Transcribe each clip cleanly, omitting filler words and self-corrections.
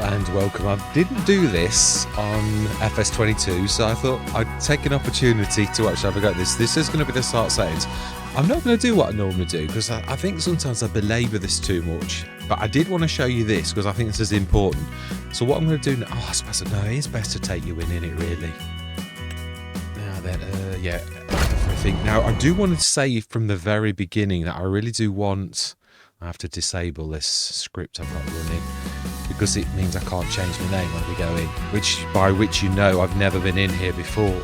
and welcome. I didn't do this on FS25, so I thought I'd take an opportunity to actually have a go at this. This is going to be the start settings. I'm not going to do what I normally do because I think sometimes I belabor this too much, but I did want to show you this because I think this is important. So what I'm going to do now, I suppose, no, it is best to take you in it really. Now then, yeah, everything. Now I do want to say from the very beginning that I really do want, I have to disable this script I've got running because it means I can't change my name when we go in, by which you know I've never been in here before.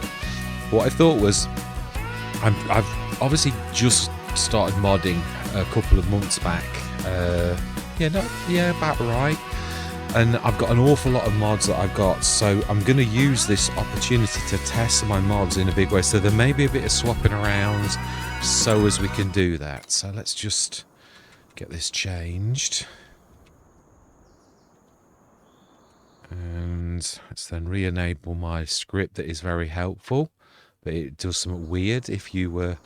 What I thought was, I've obviously just started modding a couple of months back. About right. And I've got an awful lot of mods that I've got, so I'm going to use this opportunity to test my mods in a big way. So there may be a bit of swapping around so as we can do that. So let's just get this changed. And let's then re-enable my script that is very helpful. But it does something weird if you were...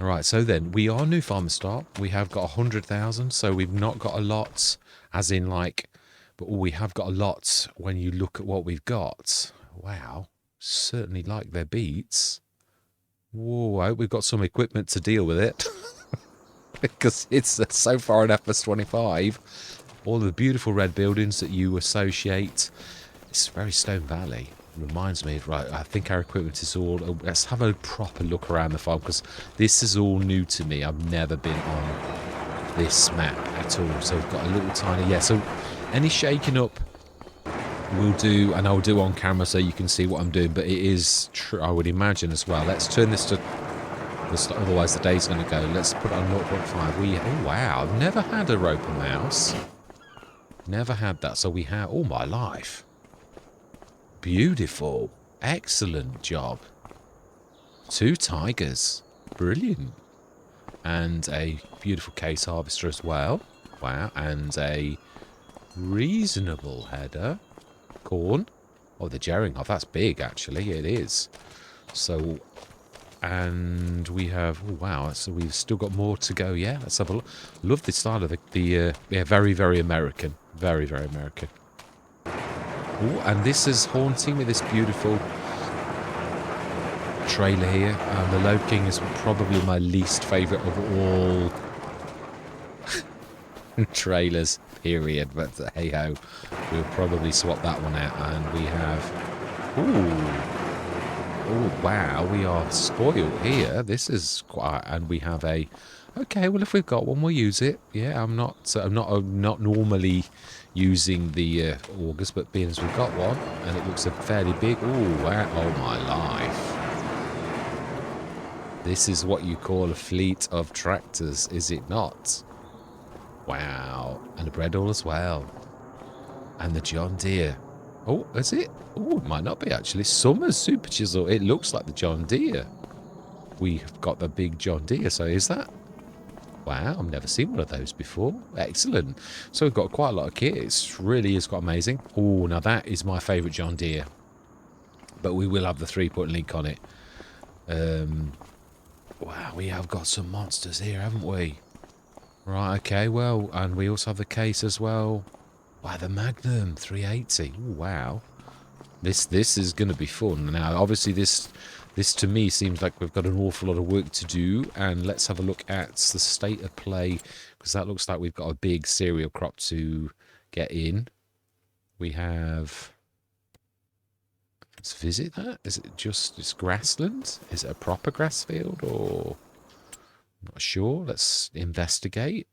Alright, so then, we are new farmer start. We have got 100,000, so we've not got a lot, as in like... But we have got a lot when you look at what we've got. Wow, certainly like their beats. Whoa, I hope we've got some equipment to deal with it. Because it's so far in FS25. All the beautiful red buildings that you associate. It's very Stone Valley. Reminds me, right, I think our equipment is all... Let's have a proper look around the farm, because this is all new to me. I've never been on this map at all. So we've got a little tiny... Yeah, so any shaking up we'll do, and I'll do on camera so you can see what I'm doing. But it is true, I would imagine as well. Let's turn this to... Otherwise the day's going to go. Let's put it on 0.5. Oh, wow, I've never had a roper mouse. Never had that. So we have... all my life. Beautiful. Excellent job. 2 tigers. Brilliant. And a beautiful case harvester as well. Wow. And a reasonable header. Corn. Oh, the Jerringhoff. That's big, actually. It is. So, and we have... Oh, wow. So we've still got more to go. Yeah, let's have a look. Love the style of yeah, very, very American. Very, very American. Ooh, and this is haunting me, this beautiful trailer here. The Load King is probably my least favourite of all trailers, period. But hey-ho, we'll probably swap that one out. And we have... Oh, wow, we are spoiled here. This is quite... And we have a... Okay, well, if we've got one, we'll use it. Yeah, I'm not normally using the augers, but being as we've got one, and it looks a fairly big... Oh, wow, oh my life. This is what you call a fleet of tractors, is it not? Wow. And a Bredall as well. And the John Deere. Oh, is it? Oh, it might not be, actually. Summer's Super Chisel. It looks like the John Deere. We've got the big John Deere, so is that... Wow, I've never seen one of those before. Excellent. So we've got quite a lot of kit. It really is quite amazing. Oh, now that is my favourite John Deere. But we will have the 3-point link on it. Wow, we have got some monsters here, haven't we? Right, okay, well, and we also have the case as well. Wow, the Magnum 380. Ooh, wow. This is going to be fun. Now, obviously, this to me seems like we've got an awful lot of work to do, and let's have a look at the state of play, because that looks like we've got a big cereal crop to get in. We have... Let's visit that. Is it just... It's grassland? Is it a proper grass field, or... I'm not sure. Let's investigate.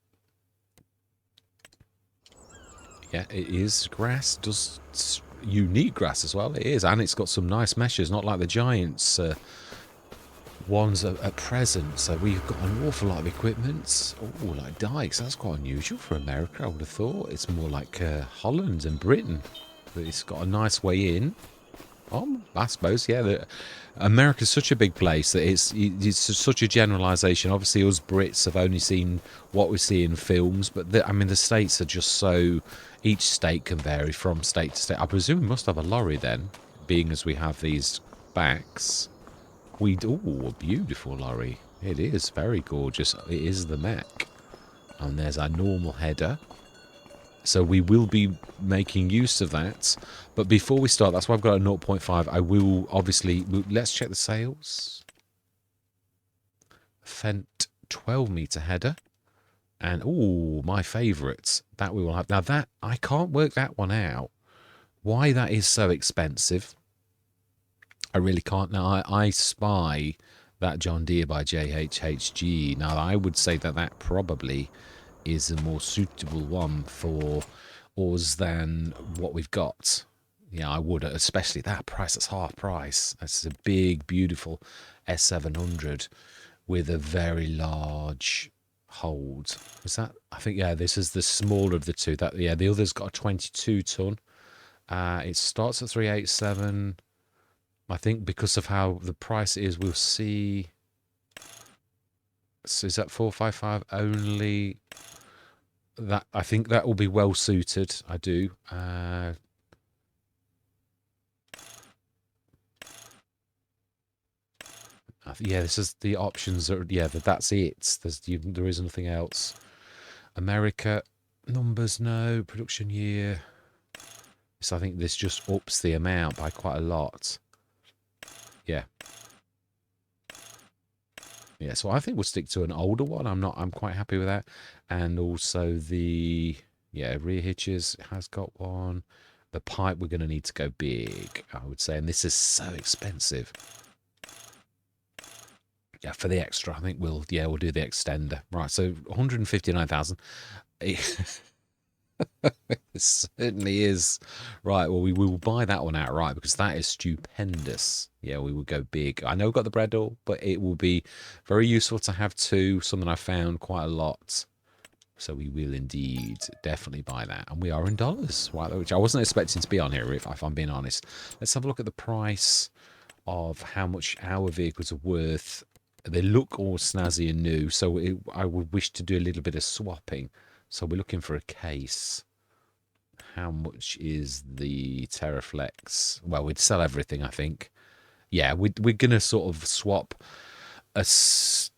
Yeah, it is grass. Does... unique grass as well. It is, and it's got some nice meshes, not like the Giants ones at present. So we've got an awful lot of equipment. Oh, like dikes. That's quite unusual for America, I would have thought. It's more like Holland and Britain. But it's got a nice way in. Oh, I suppose, yeah. America's such a big place that it's such a generalisation. Obviously, us Brits have only seen what we see in films, but I mean, the states are just so... Each state can vary from state to state. I presume we must have a lorry then, being as we have these backs. Oh, a beautiful lorry. It is very gorgeous. It is the Mac. And there's our normal header. So we will be making use of that. But before we start, that's why I've got a 0.5. I will obviously, let's check the sales. Fent 12 meter header. And, oh, my favourites. That we will have. Now that, I can't work that one out. Why that is so expensive. I really can't. Now, I spy that John Deere by JHHG. Now, I would say that that probably is a more suitable one for us than what we've got. Yeah, I would, especially that price. That's half price. That's a big, beautiful S700 with a very large hold. Is that? I think, yeah, this is the smaller of the two. That, yeah, the other's got a 22 ton. It starts at 387. I think because of how the price is, we'll see. So is that 455 only? That, I think that will be well suited. I do. Yeah, this is the options. Are, yeah, that's it. There is nothing else. America numbers, no. Production year. So I think this just ups the amount by quite a lot. Yeah. Yeah, so I think we'll stick to an older one. I'm quite happy with that. And also the, yeah, rear hitches has got one. The pipe, we're going to need to go big, I would say. And this is so expensive. Yeah, for the extra, I think we'll do the extender. Right, so 159,000. It certainly is. Right, well, we will buy that one outright because that is stupendous. Yeah, we will go big. I know we've got the Bredel, but it will be very useful to have two, something I found quite a lot. So we will indeed definitely buy that. And we are in dollars, right, which I wasn't expecting to be on here, if I'm being honest. Let's have a look at the price of how much our vehicles are worth. They look all snazzy and new, so I would wish to do a little bit of swapping. So we're looking for a case. How much is the Terraflex? Well, we'd sell everything, I think. Yeah, we're going to sort of swap it's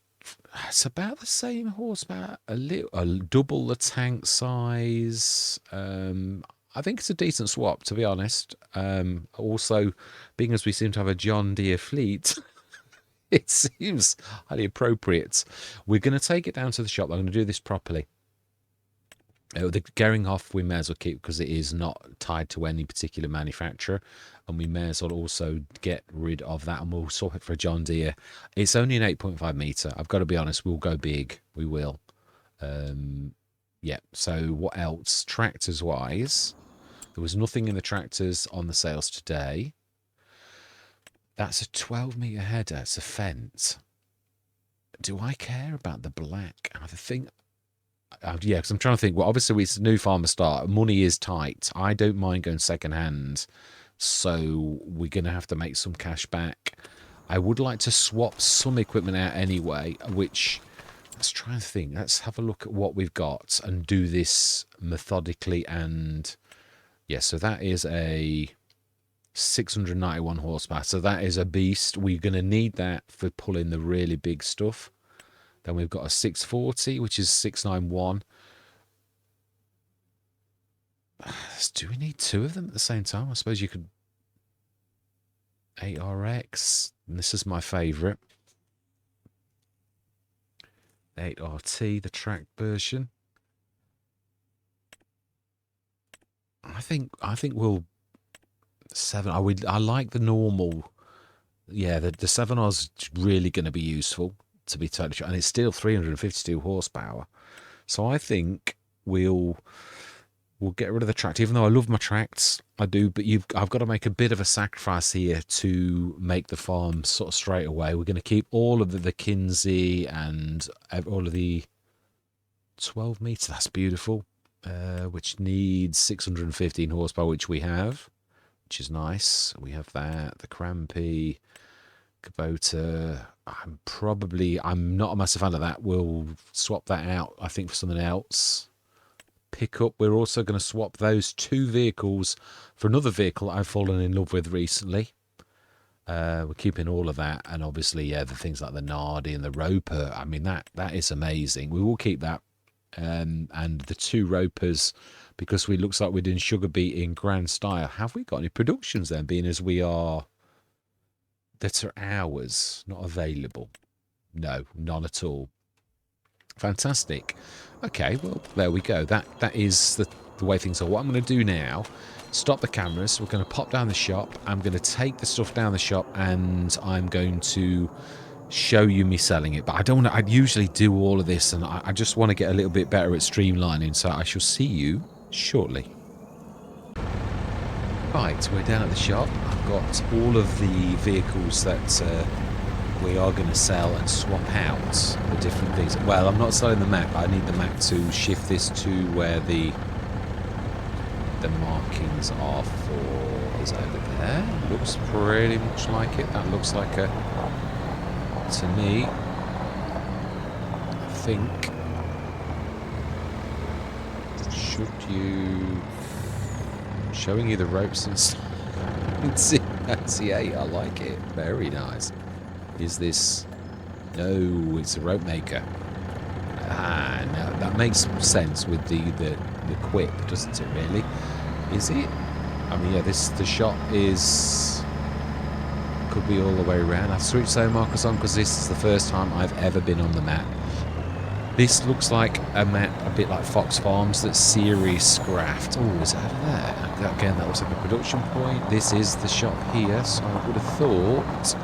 about the same horsepower, double the tank size. I think it's a decent swap, to be honest. Also, being as we seem to have a John Deere fleet, it seems highly appropriate. We're going to take it down to the shop. I'm going to do this properly. The Geringhoff we may as well keep because it is not tied to any particular manufacturer, and we may as well also get rid of that, and we'll swap it for a John Deere. It's only an 8.5 meter. I've got to be honest, we'll go big. We will. Yeah, so what else? Tractors wise, there was nothing in the tractors on the sales today. That's a 12 meter header. It's a Fent. Do I care about the black? I think, yeah, because I'm trying to think. Well, obviously it's a new farmer start. Money is tight. I don't mind going second hand, so we're going to have to make some cash back. I would like to swap some equipment out anyway, which, let's try and think. Let's have a look at what we've got and do this methodically. And yeah, so that is a 691 horsepower. So that is a beast. We're going to need that for pulling the really big stuff. Then we've got a 640, which is 691. Do we need two of them at the same time? I suppose you could. 8RX. And this is my favourite. 8RT, the track version. I think we'll 7. I like the normal. Yeah, the 7R's really going to be useful, to be totally sure, and it's still 352 horsepower. So I think we'll get rid of the tract, even though I love my tracts. I do, but I've got to make a bit of a sacrifice here to make the farm sort of straight away. We're going to keep all of the Kinsey and all of the 12 meter. That's beautiful. Which needs 615 horsepower, which we have, which is nice. We have that. The Crampy, Kubota. I'm not a massive fan of that. We'll swap that out, I think, for something else. Pickup. We're also going to swap those two vehicles for another vehicle I've fallen in love with recently. We're keeping all of that, and obviously, yeah, the things like the Nardi and the Roper. I mean, that is amazing. We will keep that. and the 2 ropers, because we looks like we're doing sugar beet in grand style. Have we got any productions then, being as we are that are ours not available? No, none at all. Fantastic. Okay, well, there we go. That is the way things are. What I'm going to do now, stop the cameras. We're going to pop down the shop. I'm going to take the stuff down the shop, and I'm going to show you me selling it. But I don't want to, I'd usually do all of this, and I just want to get a little bit better at streamlining, so I shall see you shortly. Right, we're down at the shop. I've got all of the vehicles that we are going to sell and swap out the different things. Well, I'm not selling the Mac. I need the Mac to shift this to where the markings are for. Is over there. Looks pretty much like it. That looks like a, to me, I think, should you, showing you the ropes and stuff. C8, I like it. Very nice. Is this, no, it's a rope maker. Ah, no, that makes sense with the quip, doesn't it really? Is it? I mean, yeah, the shop is, could be all the way around. I've switched zone markers on because this is the first time I've ever been on the map. This looks like a map a bit like Fox Farms that's series scrapped. Oh, is that there? Again, that looks like a production point. This is the shop here, so I would have thought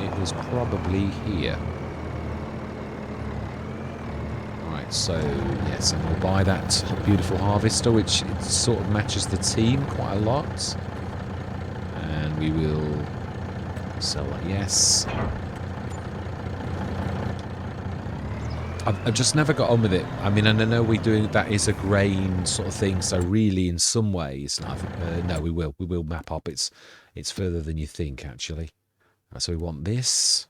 it was probably here. Right, so yes, and we'll buy that beautiful harvester, which sort of matches the team quite a lot. And we will sell that, yes. I've just never got on with it. I mean, and I know we're doing that is a grain sort of thing, so really in some ways, no, we will map up. It's further than you think, actually. So we want this.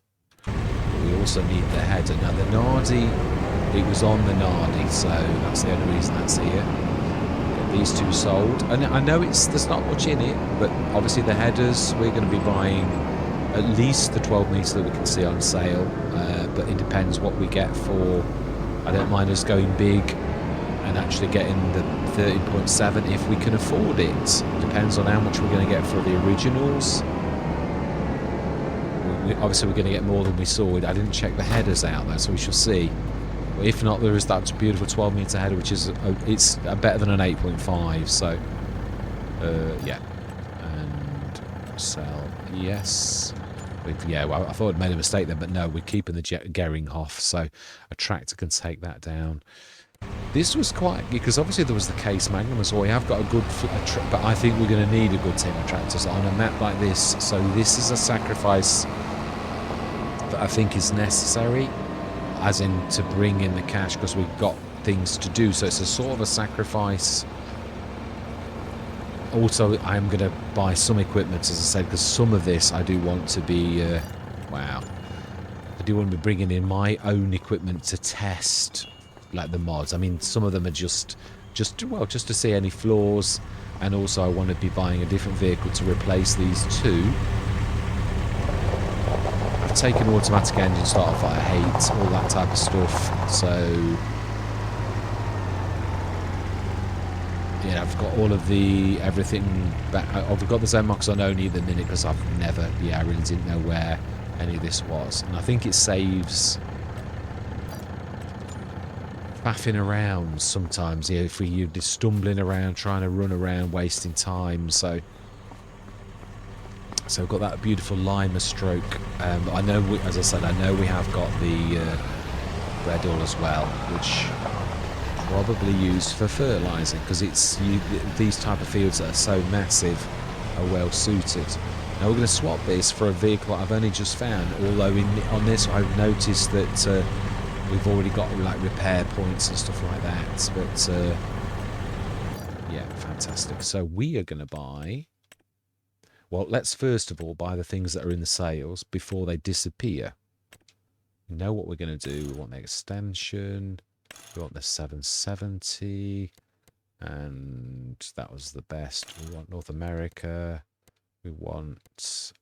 We also need the header. Now the Nardi, it was on the Nardi, so that's the only reason that's here. Get these 2 sold. And I know there's not much in it, but obviously the headers, we're going to be buying at least the 12 metre that we can see on sale, but it depends what we get for. I don't mind us going big and actually getting the 13.7 if we can afford it. Depends on how much we're going to get for the originals. Obviously we're going to get more than we saw. I didn't check the headers out though, so we shall see. But if not, there is that beautiful 12 metre header, which is it's better than an 8.5. So yeah, and sell, yes. Yeah, well, I thought I'd made a mistake there, but no, we're keeping the Geringhoff, so a tractor can take that down. This was quite, because obviously there was the Case Magnum as well. We have got a good, but I think we're going to need a good team of tractors on a map like this. So this is a sacrifice that I think is necessary, as in to bring in the cash, because we've got things to do. So it's a sort of a sacrifice. Also, I'm going to buy some equipment, as I said, because some of this I do want to be, wow. I do want to be bringing in my own equipment to test, like the mods. I mean, some of them are just to see any flaws. And also I want to be buying a different vehicle to replace these 2. I've taken automatic engine start off. I hate all that type of stuff. So yeah, I've got all of the everything back. I've got the zone markers on only at the minute because I've never, yeah, I really didn't know where any of this was. And I think it saves faffing around sometimes, yeah, if you're just stumbling around, trying to run around, wasting time. So we've got that beautiful Lima stroke. I know, as I said, I know we have got the red oil as well, which probably used for fertilising, because it's these type of fields that are so massive are well suited. Now we're going to swap this for a vehicle that I've only just found, although on this I've noticed that we've already got like repair points and stuff like that. But yeah, fantastic. So we are going to buy, well, let's first of all buy the things that are in the sales before they disappear. We know what we're going to do. We want the extension. We want the 770, and that was the best. We want North America. We want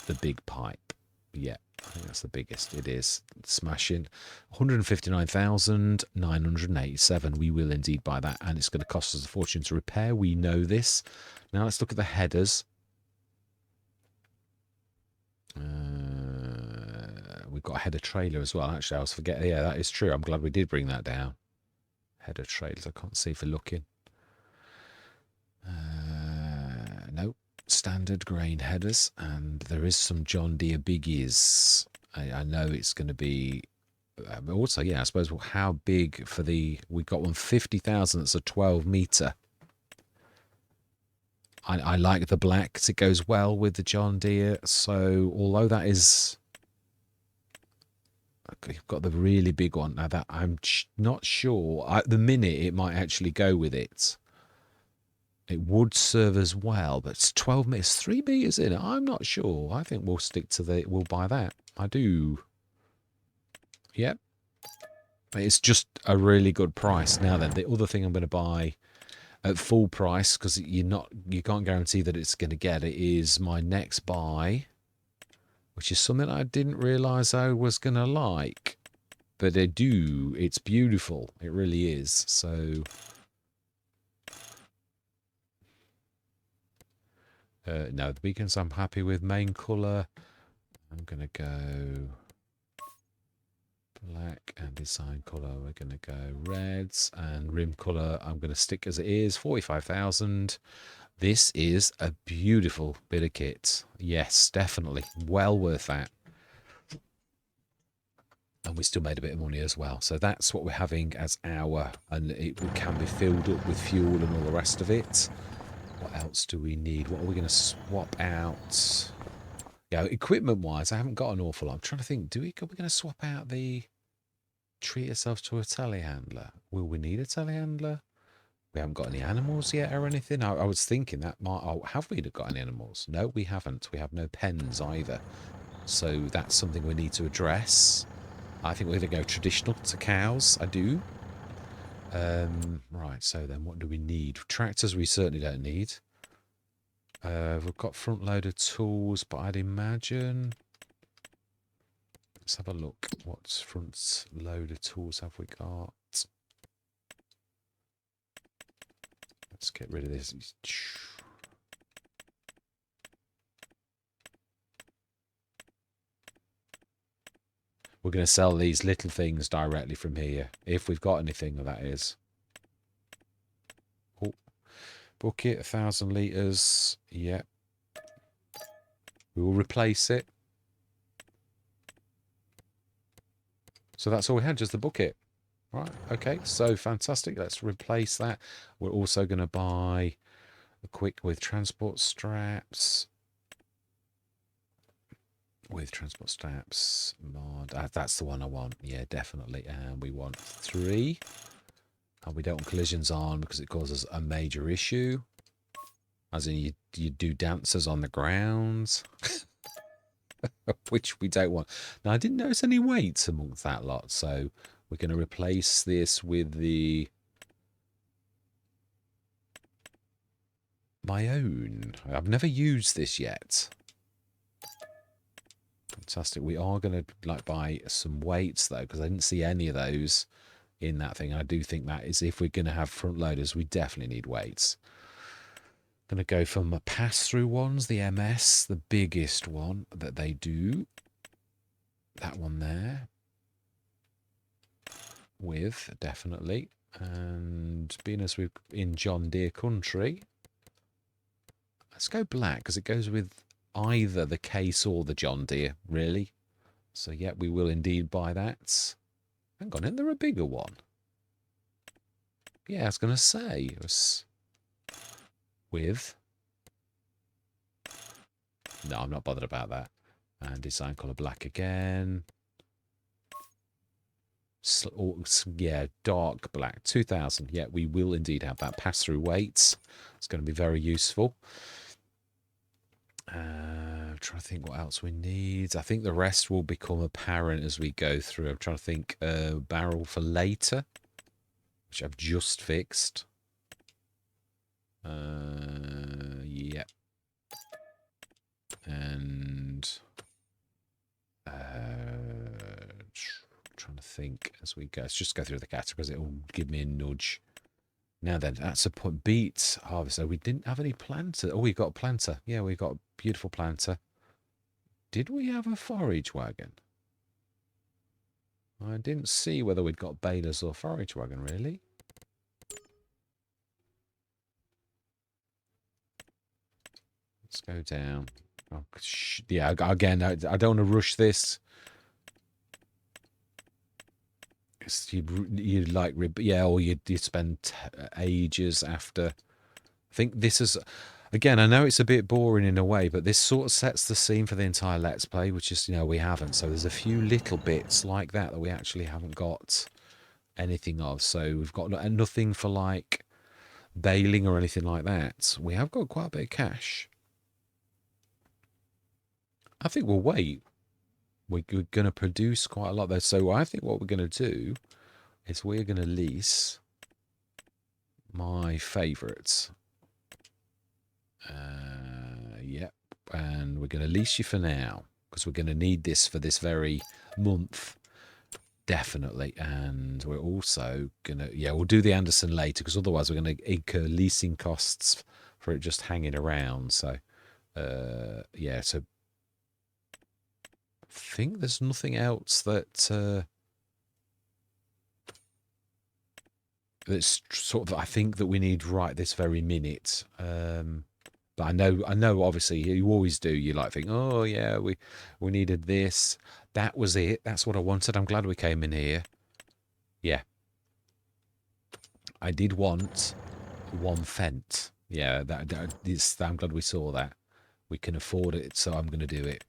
the big pipe. Yeah, I think that's the biggest. It is. Smashing. 159,987. We will indeed buy that, and it's going to cost us a fortune to repair. We know this. Now let's look at the headers. We've got a header trailer as well. Actually, I was forgetting. Yeah, that is true. I'm glad we did bring that down. Header trailers. I can't see for looking. Nope. Standard grain headers, and there is some John Deere biggies. I know it's going to be. Also, yeah, I suppose. Well, how big for the? We got one 50,000. That's a 12-meter. I like the black because it goes well with the John Deere. So although that is, you've got the really big one now. That I'm not sure. At the minute, it might actually go with it. It would serve as well, but it's 12 meters, 3 meters in it. I'm not sure. I think we'll stick to the. We'll buy that. I do. Yep. It's just a really good price. Now then, the other thing I'm going to buy at full price, because you can't guarantee that it's going to get it, is my next buy, which is something I didn't realise I was going to like, but I do. It's beautiful. It really is. So no, the beacons I'm happy with. Main colour, I'm going to go black, and design colour we're going to go reds, and rim colour I'm going to stick as it is. 45,000. This is a beautiful bit of kit. Yes, definitely well worth that, and we still made a bit of money as well. So that's what we're having as our, and it can be filled up with fuel and all the rest of it. What else do we need? What are we going to swap out? Yeah, equipment wise I haven't got an awful lot. I'm trying to think, are we going to swap out the treat ourselves to a telehandler? Will we need a telehandler? We haven't got any animals yet or anything. I was thinking that might. Oh, have we got any animals? No, we haven't. We have no pens either. So that's something we need to address. I think we're going to go traditional to cows. I do. Right, so then what do we need? Tractors we certainly don't need. We've got front loader tools, but I'd imagine... Let's have a look. What front loader tools have we got? Let's get rid of this. We're going to sell these little things directly from here, if we've got anything, that is. Oh, bucket, 1,000 litres. Yep. We will replace it. So that's all we had, just the bucket. Right, okay, so fantastic. Let's replace that. We're also going to buy a quick with transport straps. With transport straps, mod. That's the one I want. Yeah, definitely. And we want 3. And we don't want collisions on because it causes a major issue. As in, you do dancers on the ground, which we don't want. Now, I didn't notice any weights amongst that lot, so we're going to replace this with my own. I've never used this yet. Fantastic. We are going to buy some weights though, because I didn't see any of those in that thing. I do think that is, if we're going to have front loaders, we definitely need weights. Going to go for my pass-through ones, the MS, the biggest one that they do. That one there. With, definitely. And being as we're in John Deere country, let's go black, because it goes with either the case or the John Deere, really. So, yeah, we will indeed buy that. Hang on, isn't there a bigger one? Yeah, I was going to say, it was with... No, I'm not bothered about that. And design colour black again. Yeah, dark black. 2,000. Yeah, we will indeed have that. Pass-through weights. It's going to be very useful. I'm trying to think what else we need. I think the rest will become apparent as we go through. I'm trying to think. Barrel for later, which I've just fixed. Yep. And think, as we go. Let's just go through the categories. It will give me a nudge. Now then, that's a point. Beet harvester. We didn't have any planter. Oh, we got a planter. Yeah, we got a beautiful planter. Did we have a forage wagon? I didn't see whether we'd got balers or forage wagon, really. Let's go down. Oh, yeah, again, I don't want to rush this. You'd like, yeah, or you'd spend ages after. I think this is, again, I know it's a bit boring in a way, but this sort of sets the scene for the entire Let's Play, which is, we haven't. So there's a few little bits like that we actually haven't got anything of. So we've got nothing for like baling or anything like that. We have got quite a bit of cash. I think we'll wait. We're going to produce quite a lot there. So I think what we're going to do is we're going to lease my favourites. Yep. And we're going to lease you for now because we're going to need this for this very month. Definitely. And we're also going to, yeah, we'll do the Anderson later because otherwise we're going to incur leasing costs for it just hanging around. So, yeah, so I think there's nothing else that that's sort of I think that we need right this very minute. But I know. Obviously, you always do. You like think, oh yeah, we needed this. That was it. That's what I wanted. I'm glad we came in here. Yeah, I did want one Fent. Yeah, I'm glad we saw that. We can afford it, so I'm going to do it.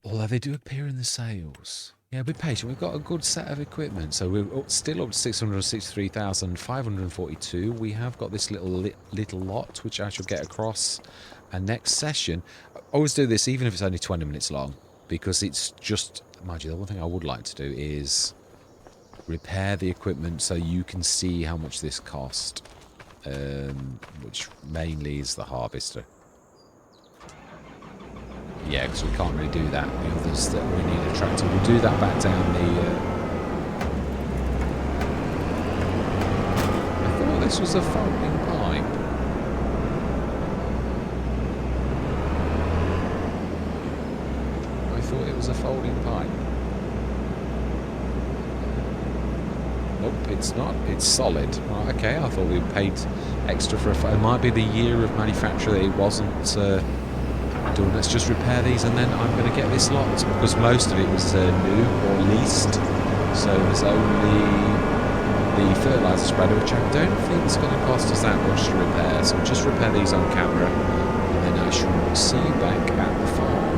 Although they do appear in the sales. Yeah, be patient. We've got a good set of equipment. So we're still up to 663,542. We have got this little lot, which I shall get across. And next session, I always do this, even if it's only 20 minutes long, because it's just, mind you, the one thing I would like to do is repair the equipment so you can see how much this cost, which mainly is the harvester. Yeah, because we can't really do that. The others that we need a tractor. We'll do that back down the... I thought this was a folding pipe. I thought it was a folding pipe. Nope, it's not. It's solid. Right, okay, I thought we paid extra for a... It might be the year of manufacture that it wasn't... done. Let's just repair these and then I'm going to get this lot because most of it was new or leased, so there's only the fertilizer spreader, which I don't think is going to cost us that much to repair, so we'll just repair these on camera and then I shall see you back at the farm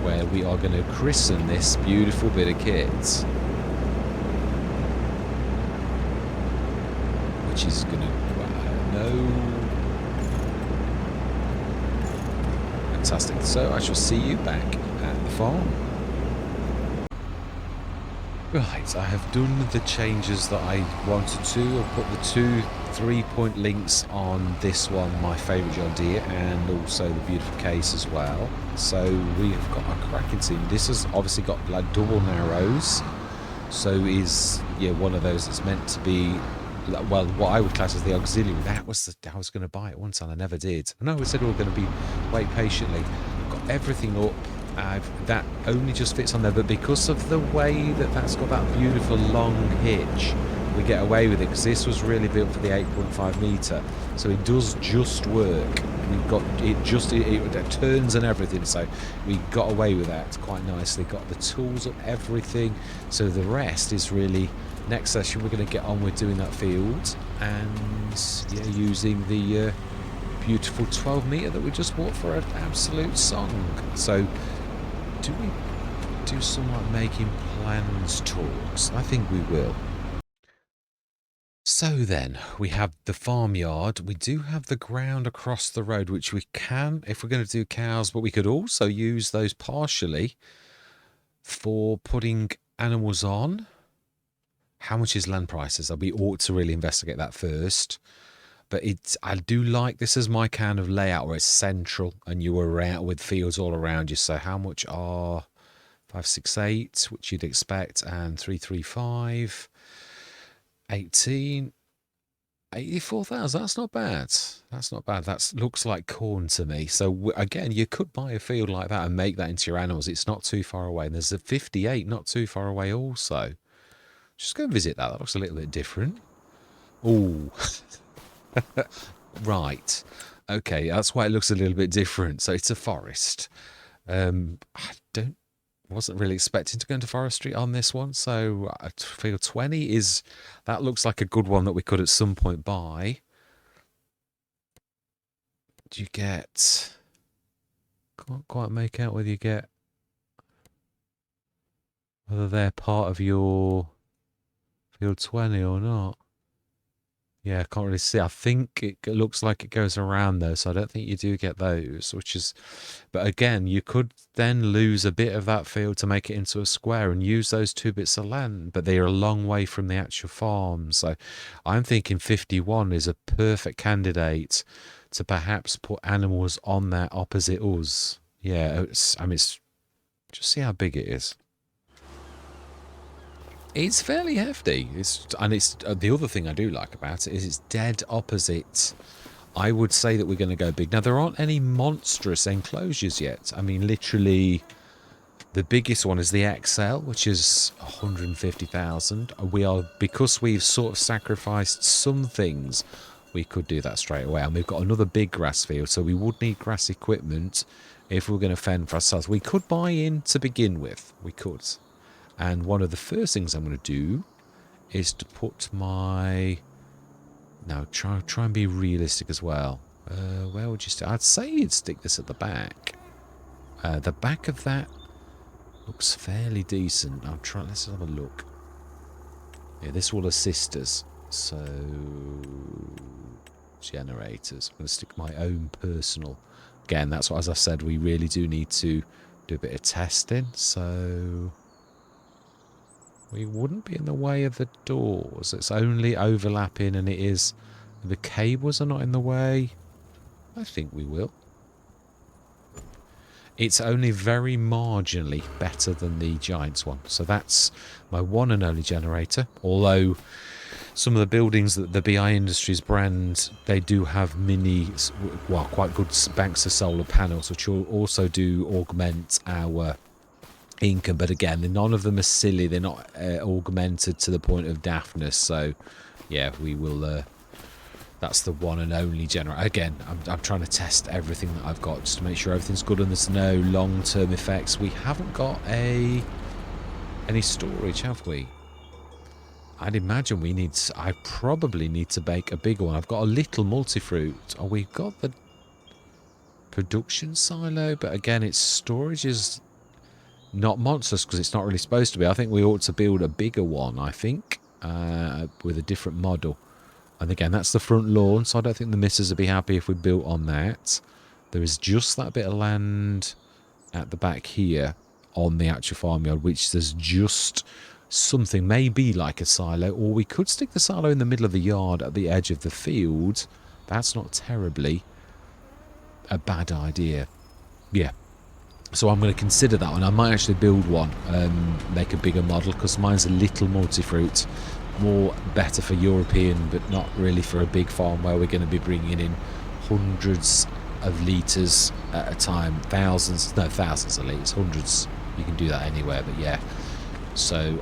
where we are going to christen this beautiful bit of kit, which is going to Fantastic. So I shall see you back at the farm. Right, I have done the changes that I wanted to. I've put the 2 3-point links on this one, my favourite John Deere, and also the beautiful case as well. So we have got a cracking team. This has obviously got like double narrows, so is one of those that's meant to be, well, what I would class as the auxiliary. That was I was going to buy it once and I never did. I know we said we were going to wait patiently. I've got everything up. That only just fits on there, but because of the way that's got that beautiful long hitch, we get away with it because this was really built for the 8.5 meter, so it does just work. We've got it turns and everything, so we got away with that quite nicely. Got the tools up, everything. So the rest is really next session. We're going to get on with doing that field and using the beautiful 12 meter that we just bought for an absolute song. So do we do some like making plans talks? I think we will. So then we have the farmyard. We do have the ground across the road, which we can if we're going to do cows, but we could also use those partially for putting animals on. How much is land prices? We ought to really investigate that first. But I do like this as my kind of layout where it's central and you're around with fields all around you. So how much are 568, which you'd expect, and 335, 18, 84,000. That's not bad. That's not bad. That looks like corn to me. So again, you could buy a field like that and make that into your animals. It's not too far away. And there's a 58 not too far away also. Just go and visit that. That looks a little bit different. Ooh. Right. Okay, that's why it looks a little bit different. So it's a forest. I wasn't really expecting to go into forestry on this one. So field 20 that looks like a good one that we could at some point buy. Do you get... Can't quite make out whether they're part of your field 20 or not. Yeah, I can't really see. I think it looks like it goes around though, so I don't think you do get those, but again, you could then lose a bit of that field to make it into a square and use those 2 bits of land, but they are a long way from the actual farm. So I'm thinking 51 is a perfect candidate to perhaps put animals on there opposite us. Yeah, just see how big it is. It's fairly hefty. It's the other thing I do like about it is it's dead opposite. I would say that we're going to go big. Now, there aren't any monstrous enclosures yet. I mean, literally, the biggest one is the XL, which is 150,000. Because we've sort of sacrificed some things, we could do that straight away. And we've got another big grass field, so we would need grass equipment if we're going to fend for ourselves. We could buy in to begin with. We could. And one of the first things I'm going to do is to put my... Now, try and be realistic as well. Where would you stick? I'd say you'd stick this at the back. The back of that looks fairly decent. Let's have a look. Yeah, this will assist us. So, generators. I'm going to stick my own personal. Again, that's what, as I said, we really do need to do a bit of testing. So... we wouldn't be in the way of the doors. It's only overlapping and it is... the cables are not in the way. I think we will. It's only very marginally better than the Giants one. So that's my one and only generator. Although some of the buildings that the BI Industries brand, they do have quite good banks of solar panels, which will also do augment our income, but again, none of them are silly. They're not augmented to the point of daftness. So yeah, we will that's the one and only generator. Again, I'm trying to test everything that I've got just to make sure everything's good and there's no long-term effects. We haven't got any storage, have we? I'd imagine I probably need to bake a bigger one. I've got a little multi-fruit. Oh, we've got the production silo, but again, its storage is not monstrous because it's not really supposed to be. I think we ought to build a bigger one, I think, with a different model. And again, that's the front lawn, so I don't think the missus would be happy if we built on that. There is just that bit of land at the back here on the actual farmyard, which there's just something, maybe like a silo, or we could stick the silo in the middle of the yard at the edge of the field. That's not terribly a bad idea. Yeah. So I'm going to consider that one. I might actually build one, make a bigger model, because mine's a little multi-fruit. More better for European, but not really for a big farm where we're going to be bringing in hundreds of litres at a time. Thousands of litres, hundreds. You can do that anywhere, but yeah. So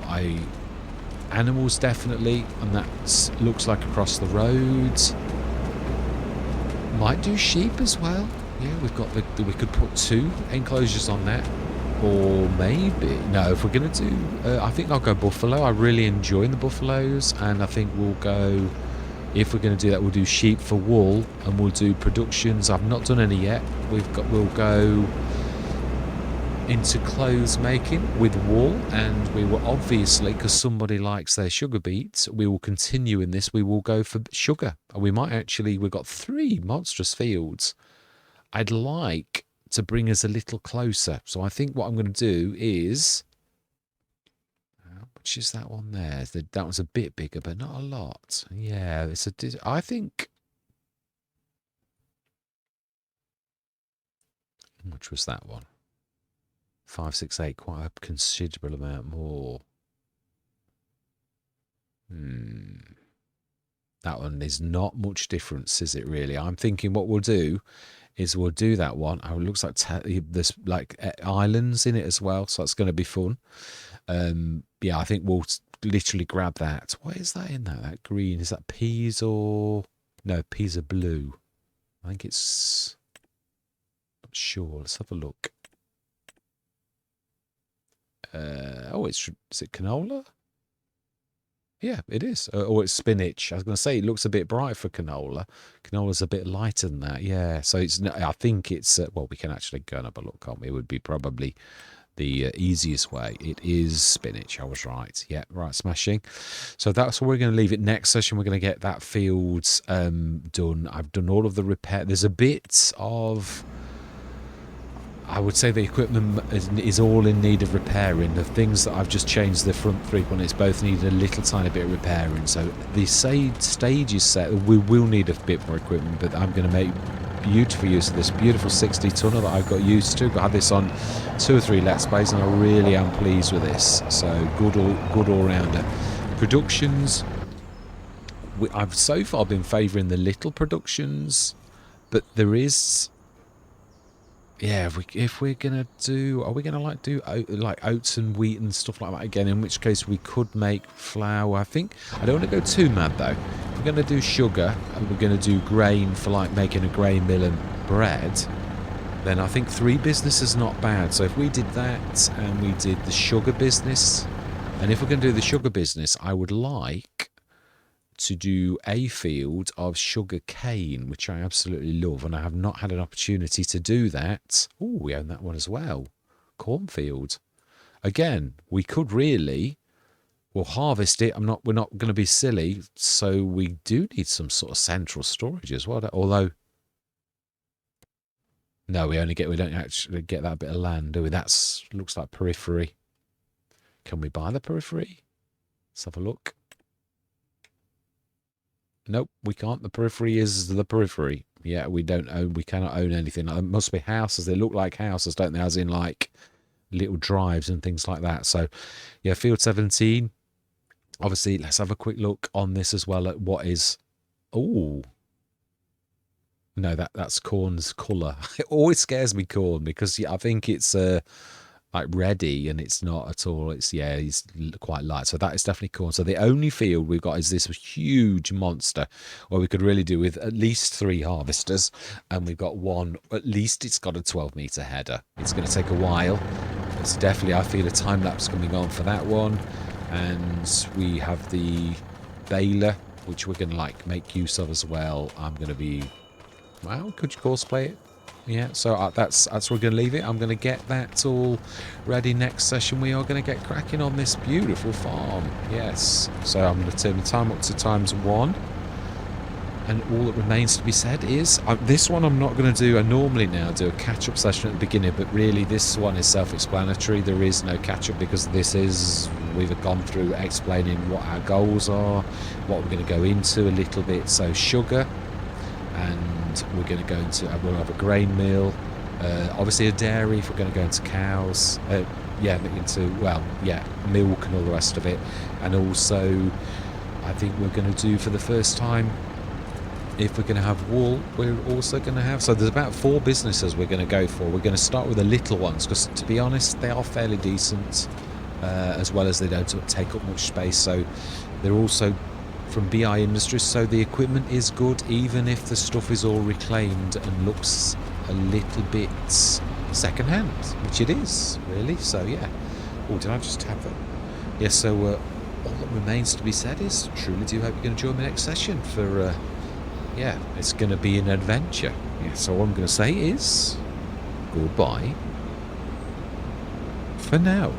animals definitely, and that looks like across the road. Might do sheep as well. Yeah, we've got we could put 2 enclosures on that, or maybe no. If we're gonna do, I think I'll go buffalo. I really enjoy the buffaloes, and I think we'll go. If we're gonna do that, we'll do sheep for wool, and we'll do productions. I've not done any yet. We'll go into clothes making with wool, and we will obviously, because somebody likes their sugar beets, we will continue in this. We will go for sugar, and we might actually. We've got 3 monstrous fields. I'd like to bring us a little closer. So I think what I'm going to do is... which is that one there? That one's a bit bigger, but not a lot. Yeah, I think... Which was that one? 568, quite a considerable amount more. That one is not much difference, is it really? I'm thinking what we'll do is we'll do that one. Oh, it looks like there's like islands in it as well, so that's going to be fun. Yeah, I think we'll literally grab that. What is that in that? That green, is that peas or no? Peas are blue. I think it's not sure. Let's have a look. Oh, is it canola? Yeah, it is. Or it's spinach. I was going to say it looks a bit bright for canola. Canola's a bit lighter than that. Yeah, so it's. I think it's. Well, we can actually go and have a look, can't we? It would be probably the easiest way. It is spinach. I was right. Yeah, right, smashing. So that's where we're going to leave it. Next session, we're going to get that fields done. I've done all of the repair. There's a bit of... I would say the equipment is all in need of repairing. The things that I've just changed the front 3 pointers both need a little tiny bit of repairing. So the stage is set. We will need a bit more equipment, but I'm going to make beautiful use of this beautiful 60 tonner that I've got used to. I had this on 2 or 3 Let's Plays, and I really am pleased with this. So good all rounder. Productions. I've so far been favouring the little productions, but there is. Yeah, if we're gonna do, are we gonna do like oats and wheat and stuff like that again? In which case we could make flour. I think I don't want to go too mad though. If we're gonna do sugar and we're gonna do grain for like making a grain mill and bread, then I think 3 businesses is not bad. So if we did that and we did the sugar business, and if we're gonna do the sugar business, I would like to do a field of sugar cane, which I absolutely love, and I have not had an opportunity to do that. Oh, we own that one as well. Cornfield. Again, we could really, we'll harvest it. We're not going to be silly, so we do need some sort of central storage as well. Although, no, we don't actually get that bit of land, do we? That's looks like periphery. Can we buy the periphery? Let's have a look. Nope, we can't. The periphery is the periphery. Yeah, we cannot own anything. There must be houses. They look like houses, don't they? As in like little drives and things like that. So, yeah, field 17. Obviously, let's have a quick look on this as well at what is... Oh, no, that's corn's colour. It always scares me, corn, because I think it's... like ready, and it's not at all. It's quite light, so that is definitely corn. So the only field we've got is this huge monster where we could really do with at least 3 harvesters, and we've got one. At least it's got a 12-meter header. It's going to take a while. It's definitely, I feel, a time lapse coming on for that one. And we have the baler, which we're going to like make use of as well. I'm going to be, well, could you cosplay it? Yeah, so that's where we're going to leave it. I'm going to get that all ready. Next session, we are going to get cracking on this beautiful farm. Yes. So I'm going to turn the time up to ×1. And all that remains to be said is, this one I'm not going to do. I normally now do a catch-up session at the beginning, but really this one is self-explanatory. There is no catch-up because we've gone through explaining what our goals are, what we're going to go into a little bit. So sugar, and we're going to go into, we'll have a grain mill, obviously a dairy if we're going to go into cows, milk and all the rest of it. And also I think we're going to do, for the first time, if we're going to have wool, we're also going to have, so there's about 4 businesses we're going to go for. We're going to start with the little ones because, to be honest, they are fairly decent, as well as they don't take up much space. So they're also from BI Industries, so the equipment is good, even if the stuff is all reclaimed and looks a little bit second-hand, which it is, really. So, yeah. Oh, did I just have that? Yeah, so all that remains to be said is, truly do hope you're going to join me next session for, yeah, it's going to be an adventure. Yeah, so what I'm going to say is, goodbye for now.